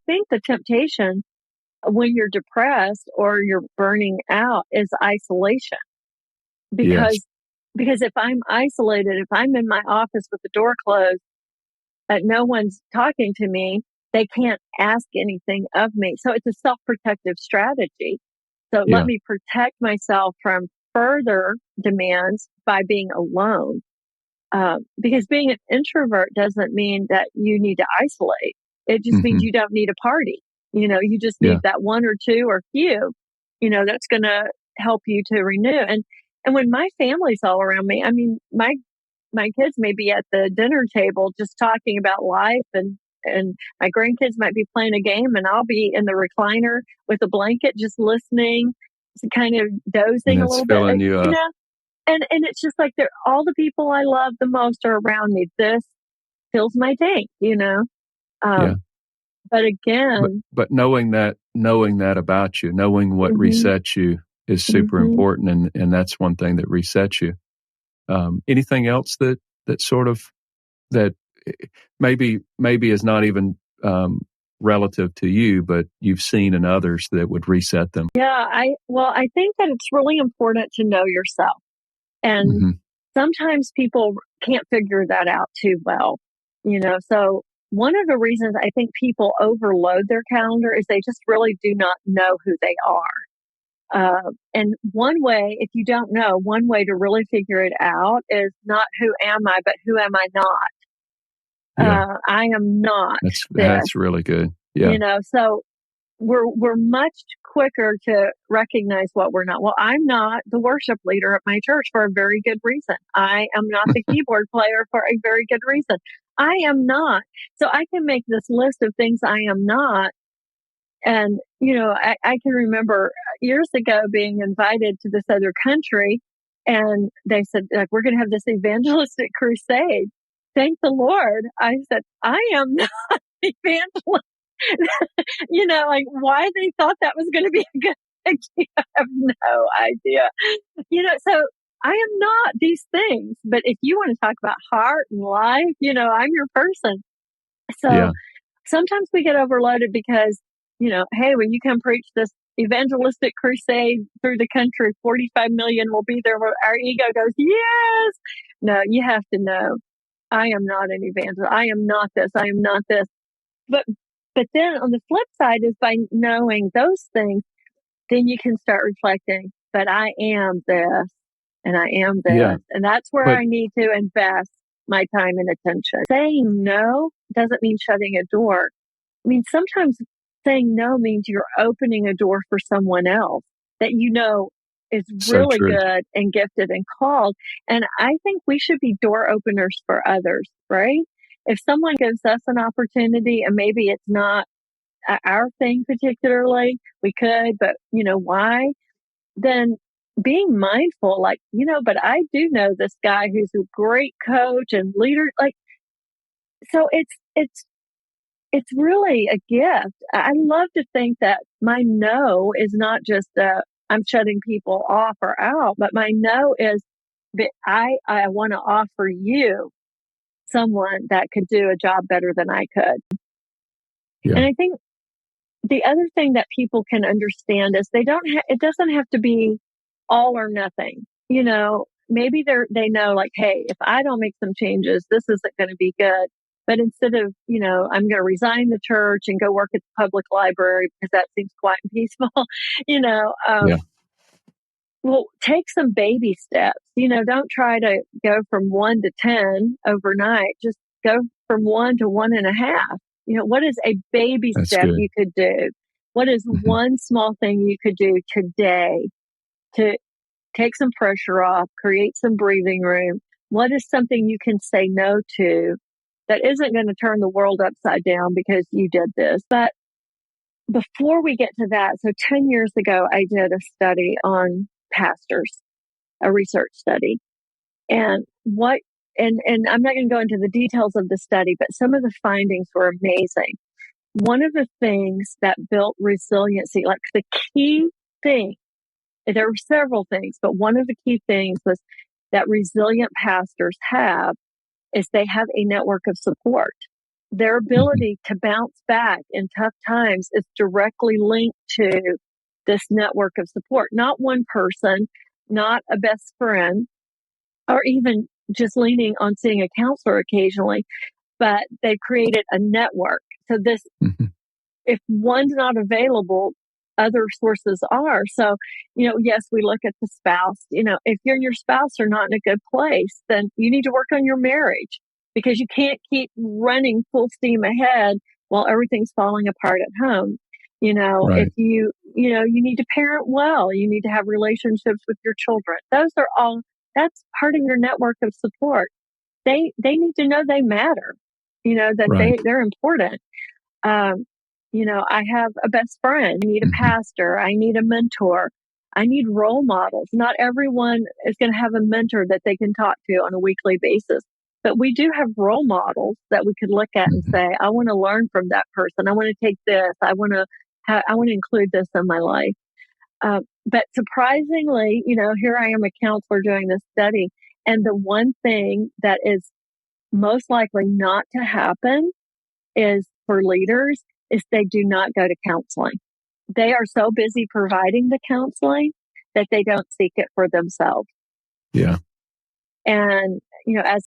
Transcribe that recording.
think the temptation when you're depressed or you're burning out is isolation. Yes. Because if I'm isolated, if I'm in my office with the door closed, no one's talking to me, they can't ask anything of me. So it's a self-protective strategy. So Yeah. let me protect myself from further demands by being alone. Because being an introvert doesn't mean that you need to isolate. It just means you don't need a party. You just need that one or two or few, that's going to help you to renew. And when my family's all around me, I mean, my kids may be at the dinner table just talking about life, and my grandkids might be playing a game, and I'll be in the recliner with a blanket just listening, kind of dozing a little bit, filling you up. And it's just like all the people I love the most are around me. This fills my tank, But again, but knowing that about you, knowing what resets you is super important, and that's one thing that resets you. Anything else that sort of that maybe is not even relative to you, but you've seen in others that would reset them? Yeah, I think that it's really important to know yourself. And sometimes people can't figure that out too well, So one of the reasons I think people overload their calendar is they just really do not know who they are. And one way, if you don't know, one way to really figure it out is not who am I, but who am I not? Yeah. I am not. That's really good. Yeah. So we're much quicker to recognize what we're not. Well, I'm not the worship leader at my church for a very good reason. I am not the keyboard player for a very good reason. I am not. So I can make this list of things I am not. And, I can remember years ago being invited to this other country, and they said, like, we're going to have this evangelistic crusade. Thank the Lord. I said, I am not evangelist. Like why they thought that was going to be a good idea, I have no idea. So I am not these things. But if you want to talk about heart and life, I'm your person. So sometimes we get overloaded because, hey, when you come preach this evangelistic crusade through the country, 45 million will be there. Our ego goes, yes. No, you have to know, I am not an evangelist. I am not this. I am not this. But then on the flip side is by knowing those things, then you can start reflecting, but I am this and I am this. Yeah. And that's where I need to invest my time and attention. Saying no doesn't mean shutting a door. I mean, sometimes saying no means you're opening a door for someone else that is really good and gifted and called. And I think we should be door openers for others, right? If someone gives us an opportunity and maybe it's not our thing particularly, we could, but why? Then being mindful, like, but I do know this guy who's a great coach and leader. Like, so it's really a gift. I love to think that my no is not just I'm shutting people off or out, but my no is that I want to offer you someone that could do a job better than I could. Yeah. And I think the other thing that people can understand is it doesn't have to be all or nothing. Maybe they know, like, hey, if I don't make some changes, this isn't going to be good. But instead of, I'm going to resign the church and go work at the public library because that seems quiet and peaceful, well, take some baby steps. Don't try to go from 1 to 10 overnight. Just go from 1 to 1.5. What is a baby step you could do? What is one small thing you could do today to take some pressure off, create some breathing room? What is something you can say no to that isn't going to turn the world upside down because you did this? But before we get to that, so 10 years ago, I did a study on pastors, a research study. And I'm not going to go into the details of the study, but some of the findings were amazing. One of the things that built resiliency, like the key thing, there were several things, but one of the key things was that resilient pastors have is they have a network of support. their ability to bounce back in tough times is directly linked to this network of support. Not one person, not a best friend, or even just leaning on seeing a counselor occasionally, but they've created a network. So this, if one's not available, other sources are. So, yes, we look at the spouse. If you and your spouse are not in a good place, then you need to work on your marriage, because you can't keep running full steam ahead while everything's falling apart at home. Right. If you need to parent well, you need to have relationships with your children. Those are all, that's part of your network of support. They need to know they matter, that Right. they're important. I have a best friend. I need a pastor. I need a mentor. I need role models. Not everyone is going to have a mentor that they can talk to on a weekly basis, but we do have role models that we could look at and say, I want to learn from that person. I want to take this. I want to include this in my life. But surprisingly, here I am, a counselor doing this study, and the one thing that is most likely not to happen is for leaders is they do not go to counseling. They are so busy providing the counseling that they don't seek it for themselves. Yeah. And, as